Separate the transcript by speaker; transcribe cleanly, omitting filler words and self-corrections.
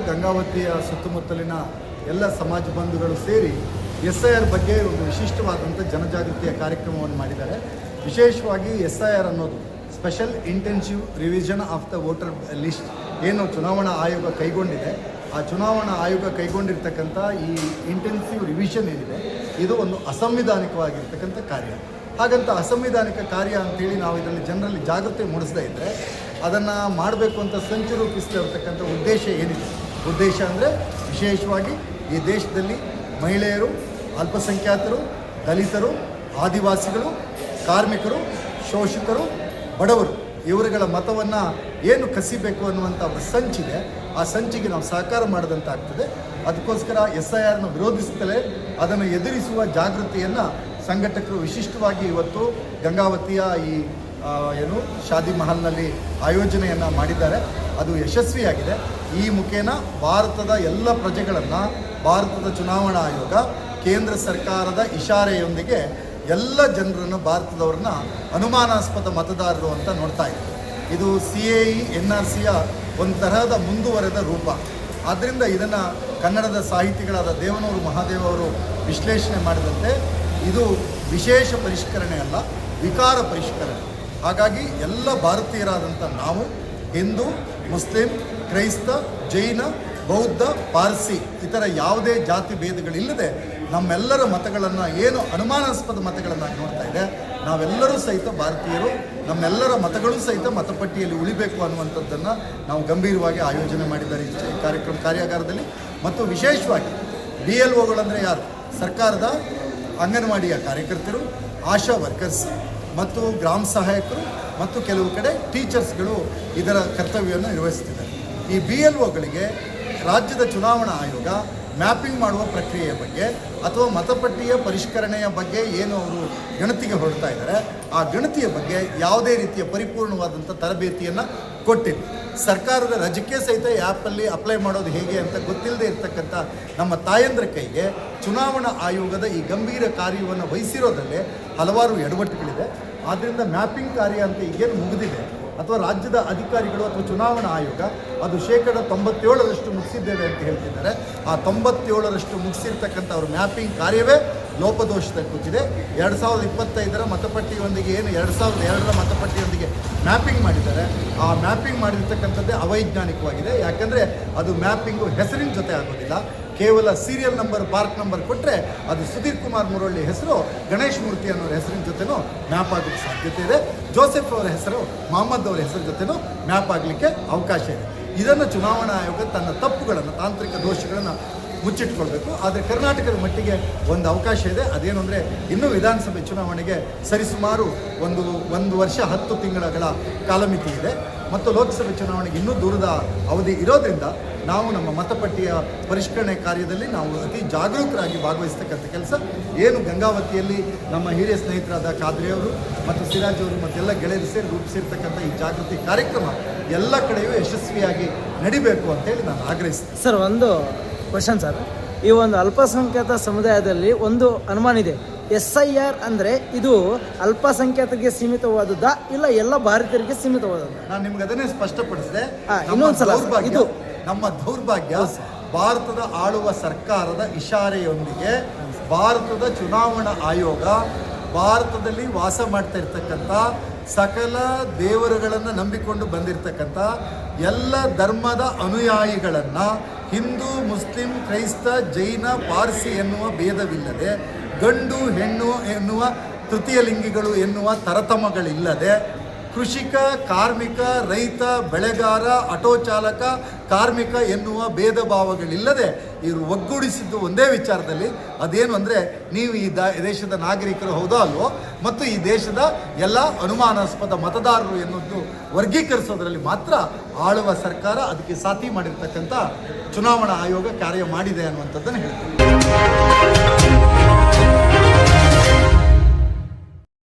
Speaker 1: ಗಂಗಾವತಿಯ ಸುತ್ತಮುತ್ತಲಿನ ಎಲ್ಲ ಸಮಾಜ ಬಂಧುಗಳು ಸೇರಿ SIR ಬಗ್ಗೆ ಒಂದು ವಿಶಿಷ್ಟವಾದಂಥ ಜನಜಾಗೃತಿಯ ಕಾರ್ಯಕ್ರಮವನ್ನು ಮಾಡಿದ್ದಾರೆ. ವಿಶೇಷವಾಗಿ SIR ಅನ್ನೋದು special intensive revision of the voter list ಏನು ಚುನಾವಣಾ ಆಯೋಗ ಕೈಗೊಂಡಿದೆ, ಆ ಚುನಾವಣಾ ಆಯೋಗ ಕೈಗೊಂಡಿರ್ತಕ್ಕಂಥ ಈ ಇಂಟೆನ್ಸಿವ್ ರಿವಿಷನ್ ಏನಿದೆ ಇದು ಒಂದು ಅಸಂವಿಧಾನಿಕವಾಗಿರ್ತಕ್ಕಂಥ ಕಾರ್ಯ. ಹಾಗಂತ ಅಸಂವಿಧಾನಿಕ ಕಾರ್ಯ ಅಂತೇಳಿ ನಾವು ಇದರಲ್ಲಿ ಜನರಲ್ಲಿ ಜಾಗೃತಿ ಮೂಡಿಸದೇ ಇದ್ದರೆ ಅದನ್ನು ಮಾಡಬೇಕು ಅಂತ ಸಂಚು ರೂಪಿಸ್ತಿರ್ತಕ್ಕಂಥ ಉದ್ದೇಶ ಏನಿದೆ, ಉದ್ದೇಶ ಅಂದರೆ ವಿಶೇಷವಾಗಿ ಈ ದೇಶದಲ್ಲಿ ಮಹಿಳೆಯರು, ಅಲ್ಪಸಂಖ್ಯಾತರು, ದಲಿತರು, ಆದಿವಾಸಿಗಳು, ಕಾರ್ಮಿಕರು, ಶೋಷಿತರು, ಬಡವರು ಇವರುಗಳ ಮತವನ್ನು ಏನು ಕಸಿಬೇಕು ಅನ್ನುವಂಥ ಒಂದು ಸಂಚಿದೆ, ಆ ಸಂಚಿಗೆ ನಾವು ಸಹಕಾರ ಮಾಡಿದಂತಾಗ್ತದೆ. ಅದಕ್ಕೋಸ್ಕರ SIRನ ವಿರೋಧಿಸುತ್ತಲೇ ಅದನ್ನು ಎದುರಿಸುವ ಜಾಗೃತಿಯನ್ನು ಸಂಘಟಕರು ವಿಶಿಷ್ಟವಾಗಿ ಇವತ್ತು ಗಂಗಾವತಿಯ ಈ ಶಾದಿ ಮಹಲ್ನಲ್ಲಿ ಆಯೋಜನೆಯನ್ನು ಮಾಡಿದ್ದಾರೆ. ಅದು ಯಶಸ್ವಿಯಾಗಿದೆ. ಈ ಮುಖೇನ ಭಾರತದ ಎಲ್ಲ ಪ್ರಜೆಗಳನ್ನು ಭಾರತದ ಚುನಾವಣಾ ಆಯೋಗ ಕೇಂದ್ರ ಸರ್ಕಾರದ ಇಶಾರೆಯೊಂದಿಗೆ ಎಲ್ಲ ಜನರನ್ನು, ಭಾರತದವ್ರನ್ನ ಅನುಮಾನಾಸ್ಪದ ಮತದಾರರು ಅಂತ ನೋಡ್ತಾ ಇದೆ. ಇದು CAE NRCಯ ಒಂದು ತರಹದ ಮುಂದುವರೆದ ರೂಪ. ಆದ್ದರಿಂದ ಇದನ್ನು ಕನ್ನಡದ ಸಾಹಿತಿಗಳಾದ ದೇವನೂರು ಮಹಾದೇವ್ ಅವರು ವಿಶ್ಲೇಷಣೆ ಮಾಡಿದಂತೆ ಇದು ವಿಶೇಷ ಪರಿಷ್ಕರಣೆ ಅಲ್ಲ, ವಿಕಾರ ಪರಿಷ್ಕರಣೆ. ಹಾಗಾಗಿ ಎಲ್ಲ ಭಾರತೀಯರಾದಂಥ ನಾವು ಹಿಂದೂ, ಮುಸ್ಲಿಂ, ಕ್ರೈಸ್ತ, ಜೈನ, ಬೌದ್ಧ, ಪಾರ್ಸಿ ಇತರ ಯಾವುದೇ ಜಾತಿ ಭೇದಗಳಿಲ್ಲದೆ ನಮ್ಮೆಲ್ಲರ ಮತಗಳನ್ನು ಏನು ಅನುಮಾನಾಸ್ಪದ ಮತಗಳನ್ನಾಗಿ ನೋಡ್ತಾ ಇದೆ, ನಾವೆಲ್ಲರೂ ಸಹಿತ ಭಾರತೀಯರು, ನಮ್ಮೆಲ್ಲರ ಮತಗಳು ಸಹಿತ ಮತಪಟ್ಟಿಯಲ್ಲಿ ಉಳಿಬೇಕು ಅನ್ನುವಂಥದ್ದನ್ನು ನಾವು ಗಂಭೀರವಾಗಿ ಆಯೋಜನೆ ಮಾಡಿದ್ದಾರೆ ಈ ಕಾರ್ಯಾಗಾರದಲ್ಲಿ. ಮತ್ತು ವಿಶೇಷವಾಗಿ BLOಗಳಂದರೆ ಯಾರು, ಸರ್ಕಾರದ ಅಂಗನವಾಡಿಯ ಕಾರ್ಯಕರ್ತರು, ಆಶಾ ವರ್ಕರ್ಸ್ ಮತ್ತು ಗ್ರಾಮ ಸಹಾಯಕರು ಮತ್ತು ಕೆಲವು ಕಡೆ ಟೀಚರ್ಸ್ಗಳು ಇದರ ಕರ್ತವ್ಯವನ್ನು ನಿರ್ವಹಿಸ್ತಿದ್ದಾರೆ. ಈ BLOಗಳಿಗೆ ರಾಜ್ಯದ ಚುನಾವಣಾ ಆಯೋಗ ಮ್ಯಾಪಿಂಗ್ ಮಾಡುವ ಪ್ರಕ್ರಿಯೆಯ ಬಗ್ಗೆ ಅಥವಾ ಮತಪಟ್ಟಿಯ ಪರಿಷ್ಕರಣೆಯ ಬಗ್ಗೆ ಏನು ಅವರು ಗಣತಿಗೆ ಹೊರಡ್ತಾ ಇದ್ದಾರೆ, ಆ ಗಣತಿಯ ಬಗ್ಗೆ ಯಾವುದೇ ರೀತಿಯ ಪರಿಪೂರ್ಣವಾದಂಥ ತರಬೇತಿಯನ್ನು ಕೊಟ್ಟಿಲ್ಲ. ಸರ್ಕಾರದ ರಜಕ್ಕೆ ಸಹಿತ ಆ್ಯಪಲ್ಲಿ ಅಪ್ಲೈ ಮಾಡೋದು ಹೇಗೆ ಅಂತ ಗೊತ್ತಿಲ್ಲದೆ ಇರತಕ್ಕಂಥ ನಮ್ಮ ತಾಯಂದ್ರ ಕೈಗೆ ಚುನಾವಣಾ ಆಯೋಗದ ಈ ಗಂಭೀರ ಕಾರ್ಯವನ್ನು ವಹಿಸಿರೋದ್ರಲ್ಲೇ ಹಲವಾರು ಎಡವಟ್ಟುಗಳಿದೆ. ಆದ್ದರಿಂದ ಮ್ಯಾಪಿಂಗ್ ಕಾರ್ಯ ಅಂತ ಈಗೇನು ಮುಗಿದಿದೆ ಅಥವಾ ರಾಜ್ಯದ ಅಧಿಕಾರಿಗಳು ಅಥವಾ ಚುನಾವಣಾ ಆಯೋಗ ಅದು 97% ಮುಗಿಸಿದ್ದೇವೆ ಅಂತ ಹೇಳ್ತಿದ್ದಾರೆ. ಆ 97% ಮುಗಿಸಿರ್ತಕ್ಕಂಥ ಅವ್ರ ಮ್ಯಾಪಿಂಗ್ ಕಾರ್ಯವೇ ಲೋಪದೋಷದ ಕೂತಿದೆ. 2025ರ ಮತಪಟ್ಟಿಯೊಂದಿಗೆ ಏನು 2002ರ ಮತಪಟ್ಟಿಯೊಂದಿಗೆ ಮ್ಯಾಪಿಂಗ್ ಮಾಡಿದ್ದಾರೆ, ಆ ಮ್ಯಾಪಿಂಗ್ ಮಾಡಿರ್ತಕ್ಕಂಥದ್ದೇ ಅವೈಜ್ಞಾನಿಕವಾಗಿದೆ. ಯಾಕಂದರೆ ಅದು ಮ್ಯಾಪಿಂಗು ಹೆಸರಿನ ಜೊತೆ ಆಗೋದಿಲ್ಲ, ಕೇವಲ ಸೀರಿಯಲ್ ನಂಬರ್, ಪಾರ್ಕ್ ನಂಬರ್ ಕೊಟ್ಟರೆ ಅದು ಸುಧೀರ್ ಕುಮಾರ್ ಮುರಳ್ಳಿ ಹೆಸರು ಗಣೇಶ್ ಮೂರ್ತಿ ಅನ್ನೋರ ಹೆಸರಿನ ಜೊತೆನೂ ಮ್ಯಾಪ್ ಆಗೋಕ್ಕೆ ಸಾಧ್ಯತೆ ಇದೆ. ಜೋಸೆಫ್ ಅವರ ಹೆಸರು ಮೊಹಮ್ಮದ್ ಅವರ ಹೆಸರು ಜೊತೆನೂ ಮ್ಯಾಪ್ ಆಗಲಿಕ್ಕೆ ಅವಕಾಶ ಇದೆ. ಇದನ್ನು ಚುನಾವಣಾ ಆಯೋಗ ತನ್ನ ತಪ್ಪುಗಳನ್ನು, ತಾಂತ್ರಿಕ ದೋಷಗಳನ್ನು ಮುಚ್ಚಿಟ್ಕೊಳ್ಬೇಕು. ಆದರೆ ಕರ್ನಾಟಕದ ಮಟ್ಟಿಗೆ ಒಂದು ಅವಕಾಶ ಇದೆ. ಅದೇನು ಅಂದರೆ ಇನ್ನೂ ವಿಧಾನಸಭೆ ಚುನಾವಣೆಗೆ ಸರಿಸುಮಾರು ಒಂದು ವರ್ಷ 10 ತಿಂಗಳ ಕಾಲಮಿತಿ ಇದೆ ಮತ್ತು ಲೋಕಸಭೆ ಚುನಾವಣೆಗೆ ಇನ್ನೂ ದೂರದ ಅವಧಿ ಇರೋದ್ರಿಂದ ನಾವು ನಮ್ಮ ಮತಪಟ್ಟಿಯ ಪರಿಷ್ಕರಣೆ ಕಾರ್ಯದಲ್ಲಿ ನಾವು ಅತಿ ಜಾಗರೂಕರಾಗಿ ಭಾಗವಹಿಸ್ತಕ್ಕಂಥ ಕೆಲಸ ಏನು ಗಂಗಾವತಿಯಲ್ಲಿ ನಮ್ಮ ಹಿರಿಯ ಸ್ನೇಹಿತರಾದ ಖಾದ್ರಿಯವರು ಮತ್ತು ಸಿರಾಜ್ ಅವರು ಮತ್ತೆಲ್ಲ ಗೆಳೆಯರು ಸೇರಿ ರೂಪಿಸಿರ್ತಕ್ಕಂಥ ಈ ಜಾಗೃತಿ ಕಾರ್ಯಕ್ರಮ ಎಲ್ಲ ಕಡೆಯೂ ಯಶಸ್ವಿಯಾಗಿ ನಡಿಬೇಕು ಅಂತೇಳಿ ನಾನು ಆಗ್ರಹಿಸ್ತೇನೆ.
Speaker 2: ಸರ್, ಒಂದು ಕ್ವಶನ್ ಸರ್, ಈ ಒಂದು ಅಲ್ಪಸಂಖ್ಯಾತ ಸಮುದಾಯದಲ್ಲಿ ಒಂದು ಅನುಮಾನ ಇದೆ. SIR ಅಂದರೆ ಇದು ಅಲ್ಪಸಂಖ್ಯಾತರಿಗೆ ಸೀಮಿತವಾದದ್ದ ಇಲ್ಲ ಎಲ್ಲ ಭಾರತೀಯರಿಗೆ ಸೀಮಿತವಾದದ್ದು?
Speaker 1: ನಾನು ನಿಮ್ಗೆ ಅದನ್ನೇ ಸ್ಪಷ್ಟಪಡಿಸಿದೆ.
Speaker 2: ಇನ್ನೊಂದ್ಸಲ ಇದು
Speaker 1: ನಮ್ಮ ದೌರ್ಭಾಗ್ಯ ಭಾರತದ ಆಳುವ ಸರ್ಕಾರದ ಇಶಾರೆಯೊಂದಿಗೆ ಭಾರತದ ಚುನಾವಣಾ ಆಯೋಗ ಭಾರತದಲ್ಲಿ ವಾಸ ಮಾಡ್ತಾ ಇರ್ತಕ್ಕಂಥ ಸಕಲ ದೇವರುಗಳನ್ನು ನಂಬಿಕೊಂಡು ಬಂದಿರತಕ್ಕಂಥ ಎಲ್ಲ ಧರ್ಮದ ಅನುಯಾಯಿಗಳನ್ನು ಹಿಂದೂ, ಮುಸ್ಲಿಂ, ಕ್ರೈಸ್ತ, ಜೈನ, ಪಾರ್ಸಿ ಎನ್ನುವ ಭೇದವಿಲ್ಲದೆ, ಗಂಡು ಹೆಣ್ಣು ಎನ್ನುವ ತೃತೀಯ ಲಿಂಗಿಗಳು ಎನ್ನುವ ತರತಮಗಳಿಲ್ಲದೆ, ಕೃಷಿಕ, ಕಾರ್ಮಿಕ, ರೈತ, ಬೆಳೆಗಾರ, ಆಟೋ ಚಾಲಕ, ಕಾರ್ಮಿಕ ಎನ್ನುವ ಭೇದ ಭಾವಗಳಿಲ್ಲದೆ ಇವರು ಒಗ್ಗೂಡಿಸಿದ್ದು ಒಂದೇ ವಿಚಾರದಲ್ಲಿ. ಅದೇನು ಅಂದರೆ ನೀವು ಈ ದೇಶದ ನಾಗರಿಕರು ಹೌದೋ ಅಲ್ವೋ ಮತ್ತು ಈ ದೇಶದ ಎಲ್ಲ ಅನುಮಾನಾಸ್ಪದ ಮತದಾರರು ಎನ್ನುವುದು ವರ್ಗೀಕರಿಸೋದ್ರಲ್ಲಿ ಮಾತ್ರ ಆಳುವ ಸರ್ಕಾರ ಅದಕ್ಕೆ ಸಾಥಿ ಮಾಡಿರ್ತಕ್ಕಂಥ ಚುನಾವಣಾ ಆಯೋಗ ಕಾರ್ಯ ಮಾಡಿದೆ ಅನ್ನುವಂಥದ್ದನ್ನು ಹೇಳ್ತೀವಿ.